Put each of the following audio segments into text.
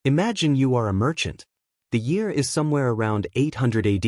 Imagine you are a merchant. The year is somewhere around 800 AD.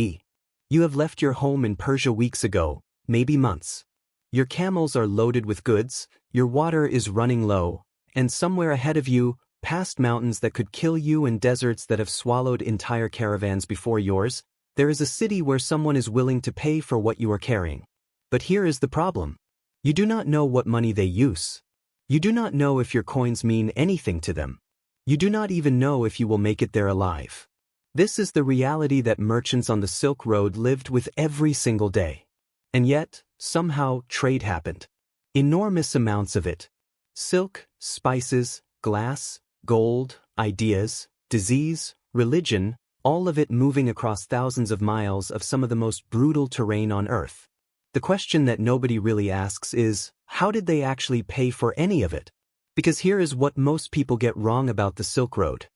You have left your home in Persia weeks ago, maybe months. Your camels are loaded with goods, your water is running low, and somewhere ahead of you, past mountains that could kill you and deserts that have swallowed entire caravans before yours, there is a city where someone is willing to pay for what you are carrying. But here is the problem. You do not know what money they use. You do not know if your coins mean anything to them. You do not even know if you will make it there alive. This is the reality that merchants on the Silk Road lived with every single day. And yet, somehow, trade happened. Enormous amounts of it. Silk, spices, glass, gold, ideas, disease, religion, all of it moving across thousands of miles of some of the most brutal terrain on Earth. The question that nobody really asks is, how did they actually pay for any of it? Because here is what most people get wrong about the Silk Road.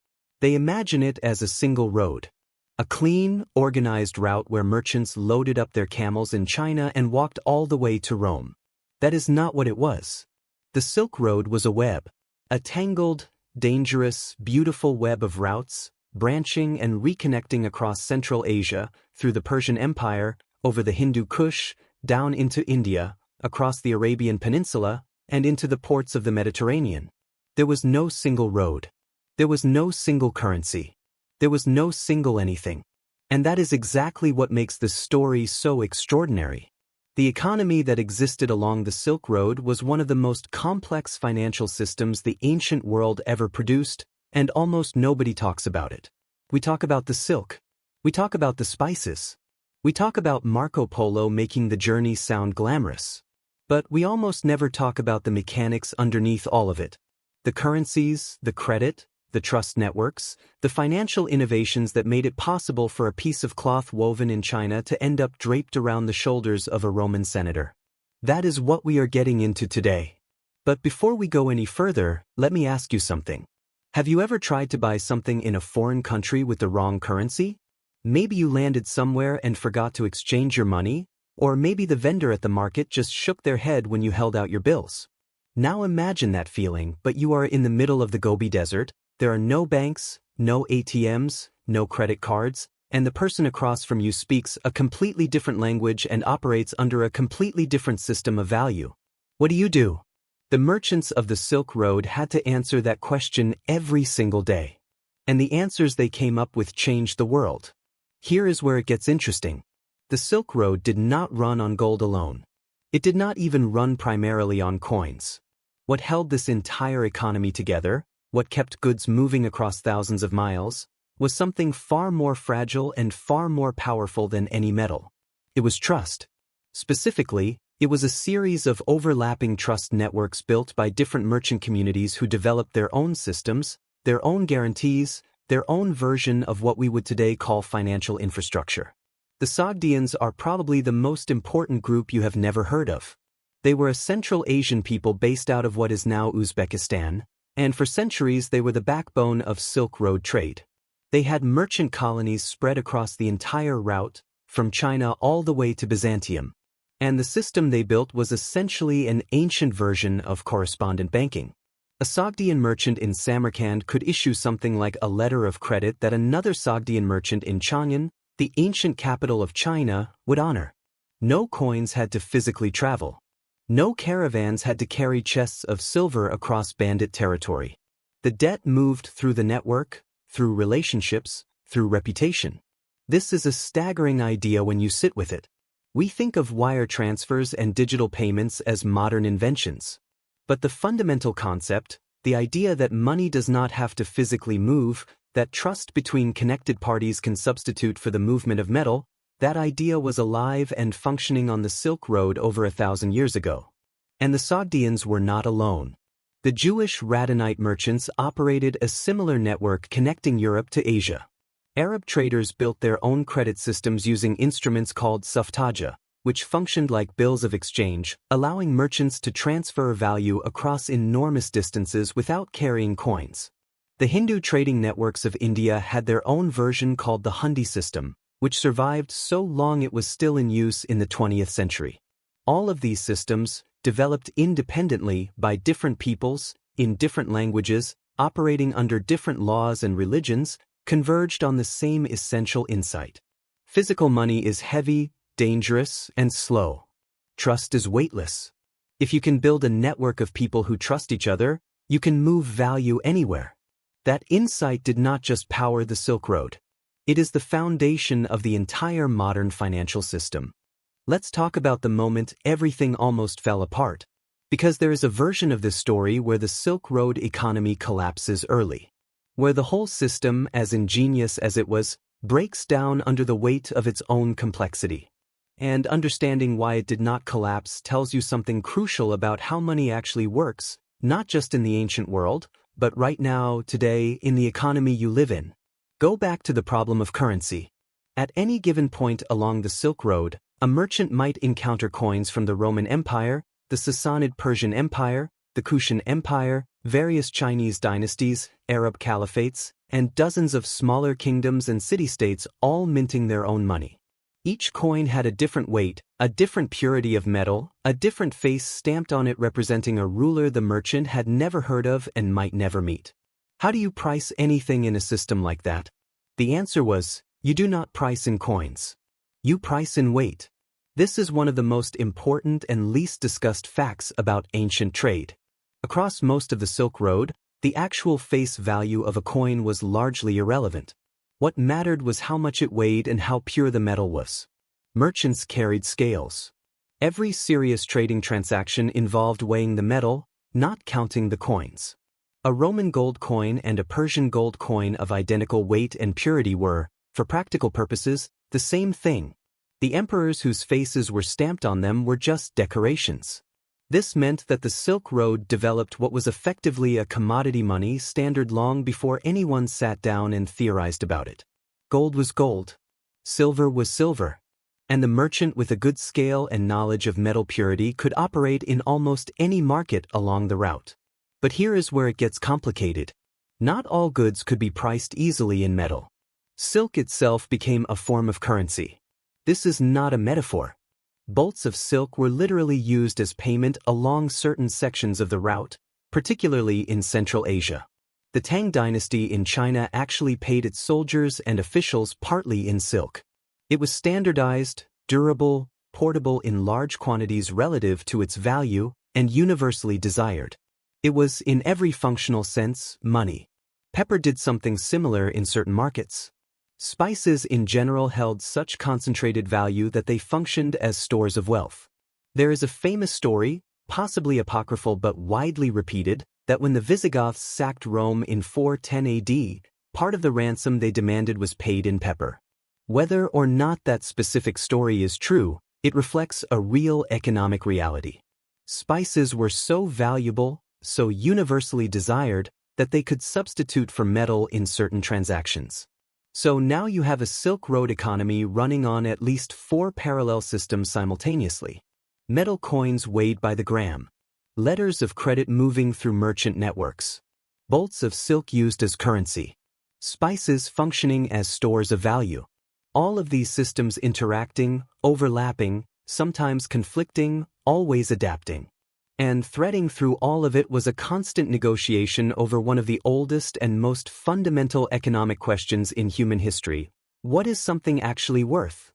They imagine it as a single road. A clean, organized route where merchants loaded up their camels in China and walked all the way to Rome. That is not what it was. The Silk Road was a web. A tangled, dangerous, beautiful web of routes, branching and reconnecting across Central Asia, through the Persian Empire, over the Hindu Kush, down into India, across the Arabian Peninsula, and into the ports of the Mediterranean. There was no single road. There was no single currency. There was no single anything. And that is exactly what makes this story so extraordinary. The economy that existed along the Silk Road was one of the most complex financial systems the ancient world ever produced, and almost nobody talks about it. We talk about the silk. We talk about the spices. We talk about Marco Polo making the journey sound glamorous. But we almost never talk about the mechanics underneath all of it. The currencies, the credit, the trust networks, the financial innovations that made it possible for a piece of cloth woven in China to end up draped around the shoulders of a Roman senator. That is what we are getting into today. But before we go any further, let me ask you something. Have you ever tried to buy something in a foreign country with the wrong currency? Maybe you landed somewhere and forgot to exchange your money, or maybe the vendor at the market just shook their head when you held out your bills. Now imagine that feeling, but you are in the middle of the Gobi Desert. There are no banks, no ATMs, no credit cards, and the person across from you speaks a completely different language and operates under a completely different system of value. What do you do? The merchants of the Silk Road had to answer that question every single day. And the answers they came up with changed the world. Here is where it gets interesting. The Silk Road did not run on gold alone. It did not even run primarily on coins. What held this entire economy together, what kept goods moving across thousands of miles, was something far more fragile and far more powerful than any metal. It was trust. Specifically, it was a series of overlapping trust networks built by different merchant communities who developed their own systems, their own guarantees, their own version of what we would today call financial infrastructure. The Sogdians are probably the most important group you have never heard of. They were a Central Asian people based out of what is now Uzbekistan, and for centuries they were the backbone of Silk Road trade. They had merchant colonies spread across the entire route, from China all the way to Byzantium. And the system they built was essentially an ancient version of correspondent banking. A Sogdian merchant in Samarkand could issue something like a letter of credit that another Sogdian merchant in Chang'an, the ancient capital of China, would honor. No coins had to physically travel. No caravans had to carry chests of silver across bandit territory. The debt moved through the network, through relationships, through reputation. This is a staggering idea when you sit with it. We think of wire transfers and digital payments as modern inventions. But the fundamental concept, the idea that money does not have to physically move, that trust between connected parties can substitute for the movement of metal, that idea was alive and functioning on the Silk Road over 1,000 years ago. And the Sogdians were not alone. The Jewish Radhanite merchants operated a similar network connecting Europe to Asia. Arab traders built their own credit systems using instruments called suftaja, which functioned like bills of exchange, allowing merchants to transfer value across enormous distances without carrying coins. The Hindu trading networks of India had their own version called the Hundi system, which survived so long it was still in use in the 20th century. All of these systems, developed independently by different peoples, in different languages, operating under different laws and religions, converged on the same essential insight. Physical money is heavy, dangerous, and slow. Trust is weightless. If you can build a network of people who trust each other, you can move value anywhere. That insight did not just power the Silk Road. It is the foundation of the entire modern financial system. Let's talk about the moment everything almost fell apart. Because there is a version of this story where the Silk Road economy collapses early. Where the whole system, as ingenious as it was, breaks down under the weight of its own complexity. And understanding why it did not collapse tells you something crucial about how money actually works, not just in the ancient world, but right now, today, in the economy you live in. Go back to the problem of currency. At any given point along the Silk Road, a merchant might encounter coins from the Roman Empire, the Sassanid Persian Empire, the Kushan Empire, various Chinese dynasties, Arab caliphates, and dozens of smaller kingdoms and city-states all minting their own money. Each coin had a different weight, a different purity of metal, a different face stamped on it representing a ruler the merchant had never heard of and might never meet. How do you price anything in a system like that? The answer was, you do not price in coins. You price in weight. This is one of the most important and least discussed facts about ancient trade. Across most of the Silk Road, the actual face value of a coin was largely irrelevant. What mattered was how much it weighed and how pure the metal was. Merchants carried scales. Every serious trading transaction involved weighing the metal, not counting the coins. A Roman gold coin and a Persian gold coin of identical weight and purity were, for practical purposes, the same thing. The emperors whose faces were stamped on them were just decorations. This meant that the Silk Road developed what was effectively a commodity money standard long before anyone sat down and theorized about it. Gold was gold. Silver was silver. And the merchant with a good scale and knowledge of metal purity could operate in almost any market along the route. But here is where it gets complicated. Not all goods could be priced easily in metal. Silk itself became a form of currency. This is not a metaphor. Bolts of silk were literally used as payment along certain sections of the route, particularly in Central Asia. The Tang dynasty in China actually paid its soldiers and officials partly in silk. It was standardized, durable, portable in large quantities relative to its value, and universally desired. It was, in every functional sense, money. Pepper did something similar in certain markets. Spices in general held such concentrated value that they functioned as stores of wealth. There is a famous story, possibly apocryphal but widely repeated, that when the Visigoths sacked Rome in 410 AD, part of the ransom they demanded was paid in pepper. Whether or not that specific story is true, it reflects a real economic reality. Spices were so valuable, so universally desired, that they could substitute for metal in certain transactions. So now you have a Silk Road economy running on at least 4 parallel systems simultaneously. Metal coins weighed by the gram. Letters of credit moving through merchant networks. Bolts of silk used as currency. Spices functioning as stores of value. All of these systems interacting, overlapping, sometimes conflicting, always adapting. And threading through all of it was a constant negotiation over one of the oldest and most fundamental economic questions in human history. What is something actually worth?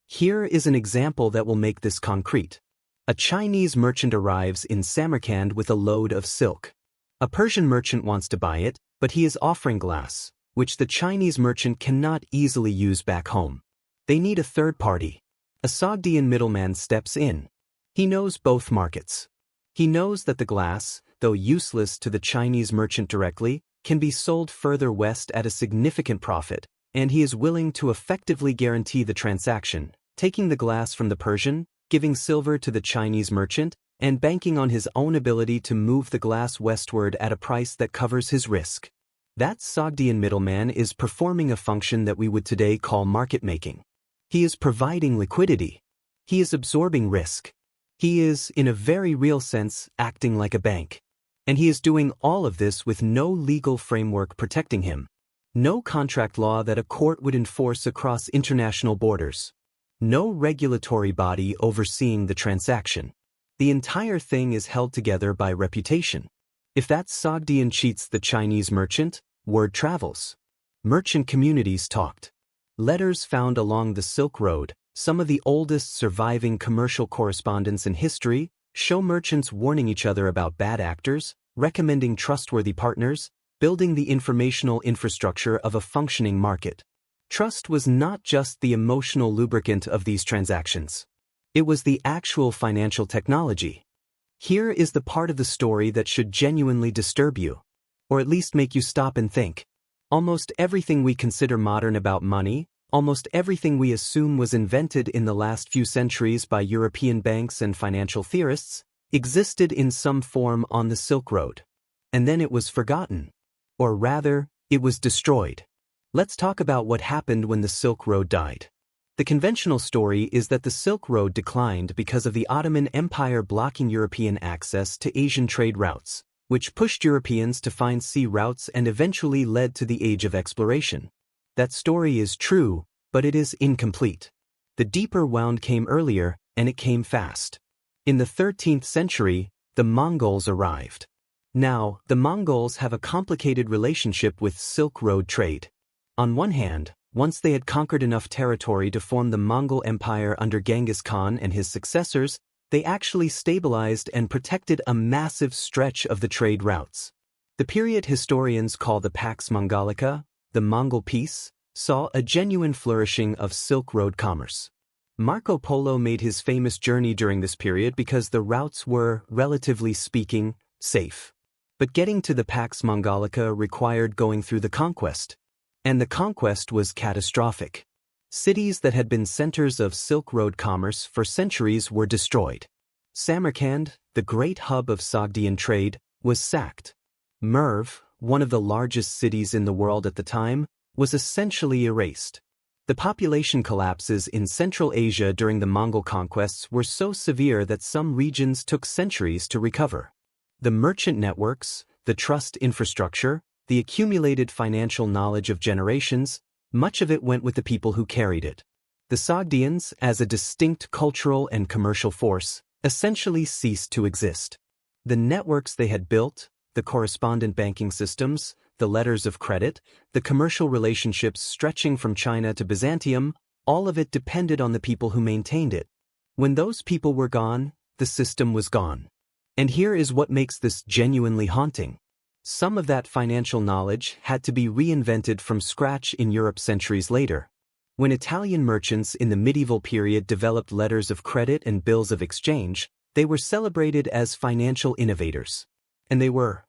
Here is an example that will make this concrete. A Chinese merchant arrives in Samarkand with a load of silk. A Persian merchant wants to buy it, but he is offering glass, which the Chinese merchant cannot easily use back home. They need a third party. A Sogdian middleman steps in. He knows both markets. He knows that the glass, though useless to the Chinese merchant directly, can be sold further west at a significant profit, and he is willing to effectively guarantee the transaction, taking the glass from the Persian, giving silver to the Chinese merchant, and banking on his own ability to move the glass westward at a price that covers his risk. That Sogdian middleman is performing a function that we would today call market making. He is providing liquidity. He is absorbing risk. He is, in a very real sense, acting like a bank. And he is doing all of this with no legal framework protecting him. No contract law that a court would enforce across international borders. No regulatory body overseeing the transaction. The entire thing is held together by reputation. If that Sogdian cheats the Chinese merchant, word travels. Merchant communities talked. Letters found along the Silk Road, some of the oldest surviving commercial correspondence in history, show merchants warning each other about bad actors, recommending trustworthy partners, building the informational infrastructure of a functioning market. Trust was not just the emotional lubricant of these transactions. It was the actual financial technology. Here is the part of the story that should genuinely disturb you, or at least make you stop and think. Almost everything we consider modern about money, almost everything we assume was invented in the last few centuries by European banks and financial theorists, existed in some form on the Silk Road. And then it was forgotten. Or rather, it was destroyed. Let's talk about what happened when the Silk Road died. The conventional story is that the Silk Road declined because of the Ottoman Empire blocking European access to Asian trade routes, which pushed Europeans to find sea routes and eventually led to the Age of Exploration. That story is true, but it is incomplete. The deeper wound came earlier, and it came fast. In the 13th century, the Mongols arrived. Now, the Mongols have a complicated relationship with Silk Road trade. On one hand, once they had conquered enough territory to form the Mongol Empire under Genghis Khan and his successors, they actually stabilized and protected a massive stretch of the trade routes. The period historians call the Pax Mongolica, the Mongol Peace, saw a genuine flourishing of Silk Road commerce. Marco Polo made his famous journey during this period because the routes were, relatively speaking, safe. But getting to the Pax Mongolica required going through the conquest. And the conquest was catastrophic. Cities that had been centers of Silk Road commerce for centuries were destroyed. Samarkand, the great hub of Sogdian trade, was sacked. Merv, one of the largest cities in the world at the time, was essentially erased. The population collapses in Central Asia during the Mongol conquests were so severe that some regions took centuries to recover. The merchant networks, the trust infrastructure, the accumulated financial knowledge of generations, much of it went with the people who carried it. The Sogdians, as a distinct cultural and commercial force, essentially ceased to exist. The networks they had built, the correspondent banking systems, the letters of credit, the commercial relationships stretching from China to Byzantium, all of it depended on the people who maintained it. When those people were gone, the system was gone. And here is what makes this genuinely haunting. Some of that financial knowledge had to be reinvented from scratch in Europe centuries later. When Italian merchants in the medieval period developed letters of credit and bills of exchange, they were celebrated as financial innovators. And they were.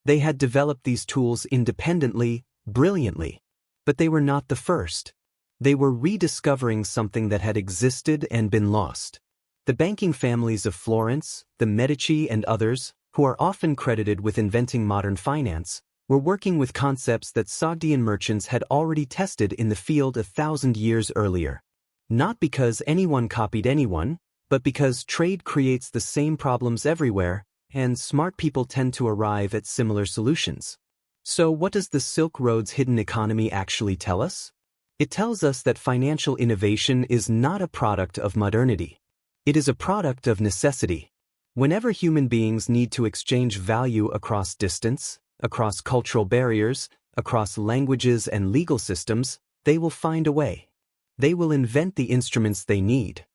They had developed these tools independently, brilliantly. But they were not the first. They were rediscovering something that had existed and been lost. The banking families of Florence, the Medici and others, who are often credited with inventing modern finance, were working with concepts that Sogdian merchants had already tested in the field 1,000 years earlier. Not because anyone copied anyone, but because trade creates the same problems everywhere, and smart people tend to arrive at similar solutions. So what does the Silk Road's hidden economy actually tell us? It tells us that financial innovation is not a product of modernity. It is a product of necessity. Whenever human beings need to exchange value across distance, across cultural barriers, across languages and legal systems, they will find a way. They will invent the instruments they need.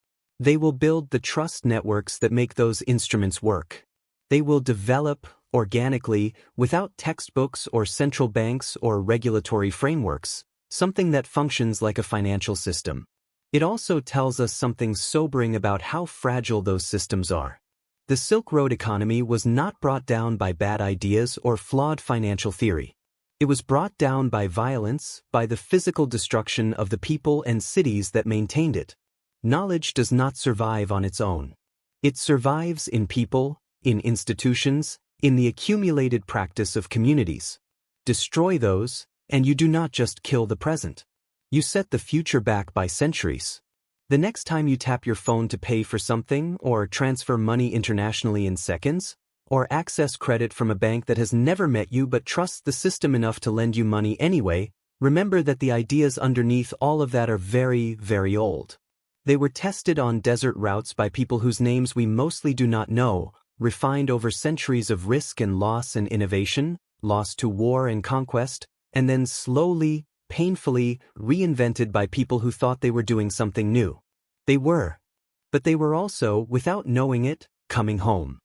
They will build the trust networks that make those instruments work. They will develop, organically, without textbooks or central banks or regulatory frameworks, something that functions like a financial system. It also tells us something sobering about how fragile those systems are. The Silk Road economy was not brought down by bad ideas or flawed financial theory. It was brought down by violence, by the physical destruction of the people and cities that maintained it. Knowledge does not survive on its own. It survives in people, in institutions, in the accumulated practice of communities. Destroy those, and you do not just kill the present. You set the future back by centuries. The next time you tap your phone to pay for something, or transfer money internationally in seconds, or access credit from a bank that has never met you but trusts the system enough to lend you money anyway, remember that the ideas underneath all of that are very, very old. They were tested on desert routes by people whose names we mostly do not know, refined over centuries of risk and loss and innovation, lost to war and conquest, and then slowly, painfully, reinvented by people who thought they were doing something new. They were. But they were also, without knowing it, coming home.